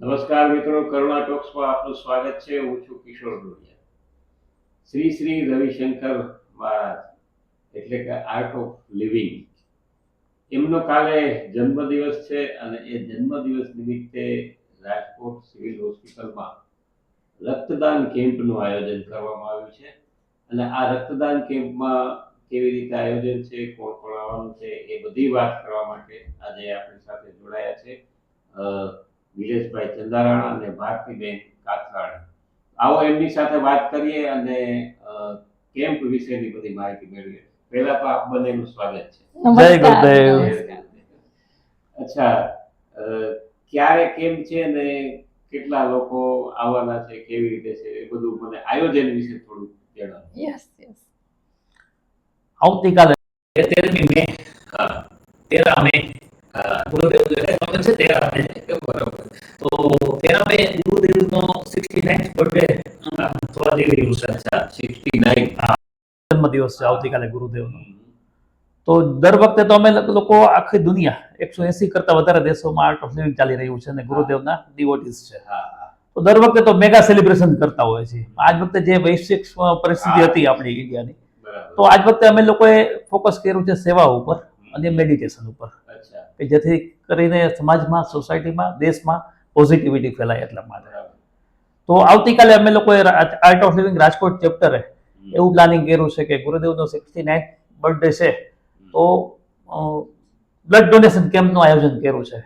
નમસ્કાર મિત્રો, કરુણા ટોક્સમાં આપનું સ્વાગત છે. હું છું કિશોર ડોડિયા. શ્રી શ્રી રવિશંકર મહારાજ એટલે કે આર્ટ ઓફ લિવિંગ, એમનો કાલે જન્મદિવસ છે અને એ જન્મદિવસ નિમિત્તે રાજકોટ સિવિલ હોસ્પિટલમાં રક્તદાન કેમ્પનું આયોજન કરવામાં આવ્યું છે. અને આ રક્તદાન કેમ્પમાં કેવી રીતે આયોજન છે, કોણ કોણ આવવાનું છે, એ બધી વાત કરવા માટે આજે આપણી સાથે જોડાયા છે નિલેશભાઈ ચંદારાણા અને ભારતીબેન કાથરાણી. આવો એમની સાથે વાત કરીએ અને કેમ્પ વિશેની બધી માહિતી મેળવીએ. પહેલા તો આપ બંનેનું સ્વાગત છે. જય ગુરુદેવ. અચ્છા, ક્યારે કેમ્પ છે ને કેટલા લોકો આવવાના છે, કેવી રીતે છે, એ બધું મને આયોજન વિશે થોડું જણાવો. યસ આવતીકાલે 13મી મે 13 મે ગુરુદેવ છે 13 મે બરોબર. તો 13 મે ગુરુદેવનો 69th બર્થડે થવા જઈ રહ્યું છે. અચ્છા, 69 જન્મદિવસ છે આવતીકાલે ગુરુદેવનો. તો દર વખતે તો અમે લોકો આખી દુનિયા 180 કરતા વધારે દેશોમાં આર્ટ ઓફ લિવિંગ ચાલી રહ્યું છે અને ગુરુદેવના ડિવોટીઝ છે. તો દર વખતે તો મેગા સેલિબ્રેશન કરતા હોય છે. આજ વખતે જે વૈશ્વિક પરિસ્થિતિ હતી આપણી ઇન્ડિયાની, તો આજ વખતે અમે લોકોએ ફોકસ કર્યું છે સેવા ઉપર અને મેડિટેશન ઉપર, કે જેથી કરીને સમાજમાં, સોસાયટીમાં, દેશમાં પોઝિટિવિટી ફેલાય એટલા માટે. તો આવતીકાલે અમે લોકોએ આર્ટ ઓફ લિવિંગ રાજકોટ ચેપ્ટરે એવું પ્લાનિંગ કર્યું છે કે ગુરુદેવનો 69th બર્થડે છે, તો બ્લડ ડોનેશન કેમ્પનું આયોજન કર્યું છે.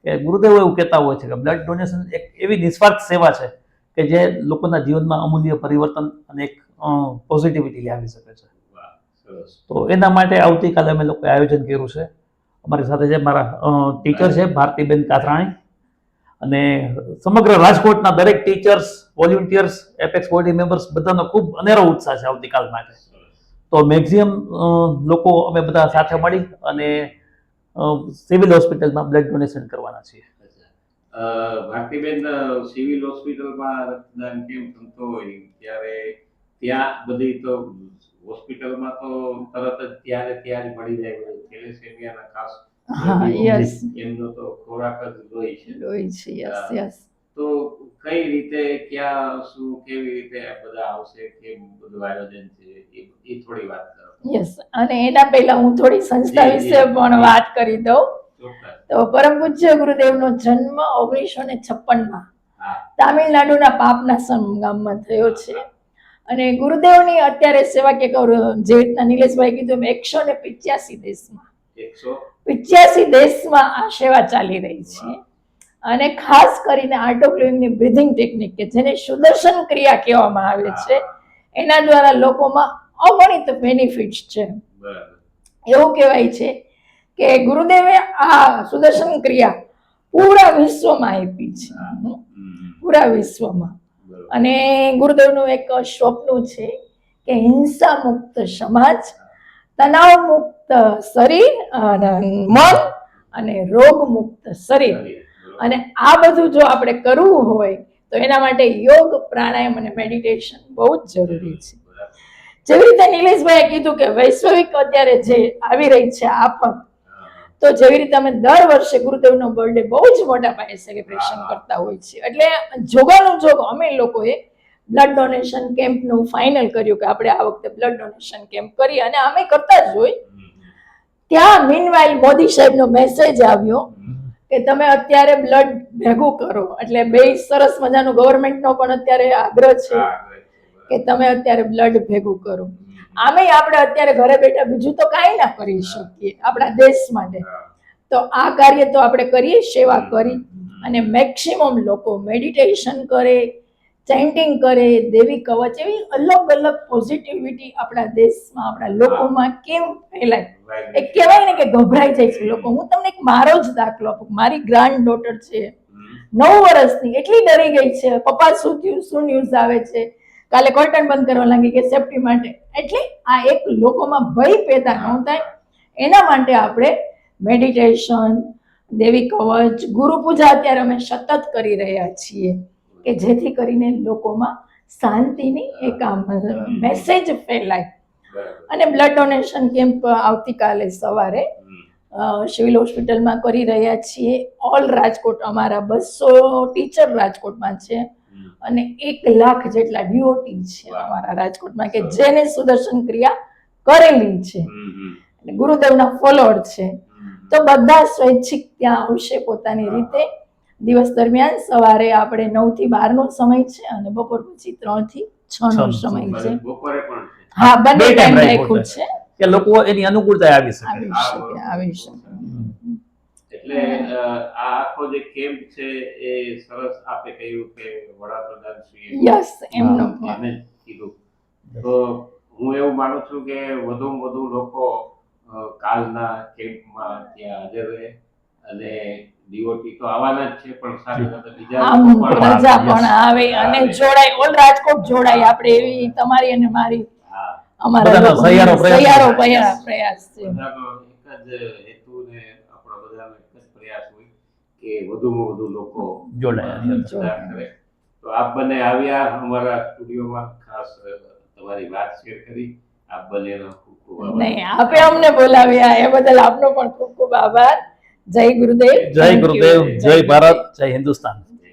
કે ગુરુદેવ એવું કહેતા હોય છે કે બ્લડ ડોનેશન એક એવી નિસ્વાર્થ સેવા છે કે જે લોકોના જીવનમાં અમૂલ્ય પરિવર્તન અને એક પોઝિટિવિટી લાવી શકે છે. તો એના માટે આવતીકાલે અમે લોકોએ આયોજન કર્યું છે. અમારી સાથે છે મારા ટીચર છે ભારતીબેન કાથરાણી, અને સમગ્ર રાજકોટના દરેક teachers, volunteers, apex body members બધાનો ખૂબ અનેરો ઉત્સાહ છે આવતીકાલ માટે. તો મેક્સિમમ લોકો અમે બધા સાથે મળી અને સિવિલ હોસ્પિટલમાં બ્લડ ડોનેશન કરવાના છીએ. ભારતીબેન, સિવિલ હોસ્પિટલમાં રક્તદાન કેમ્પ થતો હોય ત્યારે ત્યાં બધી તો હોસ્પિટલમાં તો તરત જ ત્યારે મળી જાય. થેલેસેમિયાના ખાસ એમનો તો ખોરાક જ લોહી છે. તો કઈ રીતે, ક્યાં, શું, કેવી રીતે બધા આવશે, કેમ બધું આયોજન છે, એ થોડી વાત કરો. યસ, અને એના પહેલા હું થોડી સંસ્થા વિશે પણ વાત કરી દઉં. તો પરમ પૂજ્ય ગુરુદેવનો જન્મ 1956માં તામિલનાડુના પાપનાસમ ગામમાં થયો છે. અને ગુરુદેવની અત્યારે સેવા કે જે રીતના નિલેશભાઈ કીધું 185 દેશમાં આ સેવા ચાલી રહી છે. અને ખાસ કરીને આર્ટ ઓફ લિવિંગની બ્રીથિંગ ટેકનિક, કે જેને સુદર્શન ક્રિયા કહેવામાં આવે છે, એના દ્વારા લોકોમાં અગણિત બેનિફિટ્સ છે. એવું કહેવાય છે કે ગુરુદેવે આ સુદર્શન ક્રિયા પૂરા વિશ્વમાં આપી છે, પૂરા વિશ્વમાં. અને ગુરુદેવનું એક સ્વપ્ન છે કે હિંસા મુક્ત સમાજ, તણાવ મુક્ત શરીર, મન અને રોગ મુક્ત શરીર. અને આ બધું જો આપણે કરવું હોય તો એના માટે યોગ, પ્રાણાયામ અને મેડિટેશન બહુ જ જરૂરી છે. જેવી રીતે નિલેશભાઈએ કીધું કે વૈશ્વિક અત્યારે જે આવી રહી છે આફત, તો જેવી રીતે અમે દર વર્ષે ગુરુદેવનો બર્થડે બહુ જ મોટા પાયે સેલિબ્રેશન કરતા હોય છે, એટલે જોગાનું જોગ અમે લોકોએ બ્લડ ડોનેશન કેમ્પનું ફાઇનલ કર્યું કે આપણે આ વખતે બ્લડ ડોનેશન કેમ્પ કરીએ. અને અમે કરતા જ હોય. ત્યાં મીનવાઇલ મોદી સાહેબનો મેસેજ આવ્યો કે તમે અત્યારે બ્લડ ભેગું કરો. એટલે બે સરસ મજાનું ગવર્મેન્ટનો પણ અત્યારે આગ્રહ છે કે તમે અત્યારે બ્લડ ભેગું કરો. આમે આપણે અત્યારે ઘરે બેઠા બીજું તો કાંઈ ના કરી શકીએ આપણા દેશ માટે, તો આ કાર્ય તો આપણે કરીએ, સેવા કરી. અને મેક્સિમમ લોકો મેડિટેશન કરે, ચેન્ટિંગ કરે, દેવી કવચ, એવી અલગ અલગ પોઝિટિવિટી આપણા દેશમાં, આપણા લોકોમાં કેમ ફેલાય. એ કહેવાય ને કે ગભરાઈ જાય છે લોકો. હું તમને એક મારો જ દાખલો આપું. મારી ગ્રાન્ડ ડોટર છે 9 વર્ષની, એટલી ડરી ગઈ છે, પપ્પા શું થયું, શું ન્યૂઝ આવે છે, કાલે કર્ટન બંધ કરવા લાગી કે સેફટી માટે. એટલે આ એક લોકોમાં ભય પેદા ન થાય એના માટે આપણે મેડિટેશન, દેવી કવચ, ગુરુ પૂજા અત્યારે અમે સતત કરી રહ્યા છીએ કે જેથી કરીને લોકોમાં શાંતિની એક મેસેજ ફેલાય. અને બ્લડ ડોનેશન કેમ્પ આવતીકાલે સવારે સિવિલ હોસ્પિટલમાં કરી રહ્યા છીએ. ઓલ રાજકોટ અમારા 200 ટીચર રાજકોટમાં છે અને 1 લાખ જેટલા ડીઓટી છે અમારા રાજકોટમાં કે જેને સુદર્શન ક્રિયા કરેલી છે અને ગુરુદેવના ફોલોઅર છે. તો બધા સ્વૈચ્છિક ત્યાં આવશે પોતાની રીતે. દિવસ દરમિયાન સવારે આપણે 9 થી 12 નો સમય છે અને બપોર પછી 3 થી 6 નો સમય છે. બપોરે પણ છે. હા, બંને બે ટાઈમ time રાખ્યું છે. કે લોકો એની અનુકૂળતા આવી શકે. આવી શકે. એટલે આ આખો જે કેમ્પ છે એ સરસ આપે કહ્યું કે વડાપ્રધાન શ્રી યસ, એમનો એને જ કીધું. તો હું એવું માનું છું કે વધુમાં વધુ લોકો કાલના કેમ્પમાં ત્યાં હાજર રહે અને ડીઓટી તો આવવાના જ છે પણ સાથે સાથે બીજા આમ લોકો પણ પ્રજા આવે. પણ આવે અને જોડાય. ઓલ રાજકોટ જોડાય. આપણે એવી તમારી અને મારી હા, અમારા બધાનો લોકોનો સહિયારો પ્રયાસ છે. બધાનો એક જ હેતુ ને આપણા બધાનો એક જ પ્રયાસ હોય કે વધુમાં વધુ લોકો જોડાય. મતદાન કરે. તો આપ બંને આવ્યા અમારા સ્ટુડિયોમાં, ખાસ તમારી વાત શેર કરી. આપ બંનેનો ખૂબ ખૂબ આભાર. નહીં, આપે અમને બોલાવ્યા એ બદલ આપનો પણ ખૂબ ખૂબ આભાર. જય ગુરુદેવ. જય Thank you. ગુરુદેવ, જય ભારત, જય હિન્દુસ્તાન. જય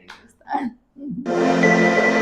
હિન્દ.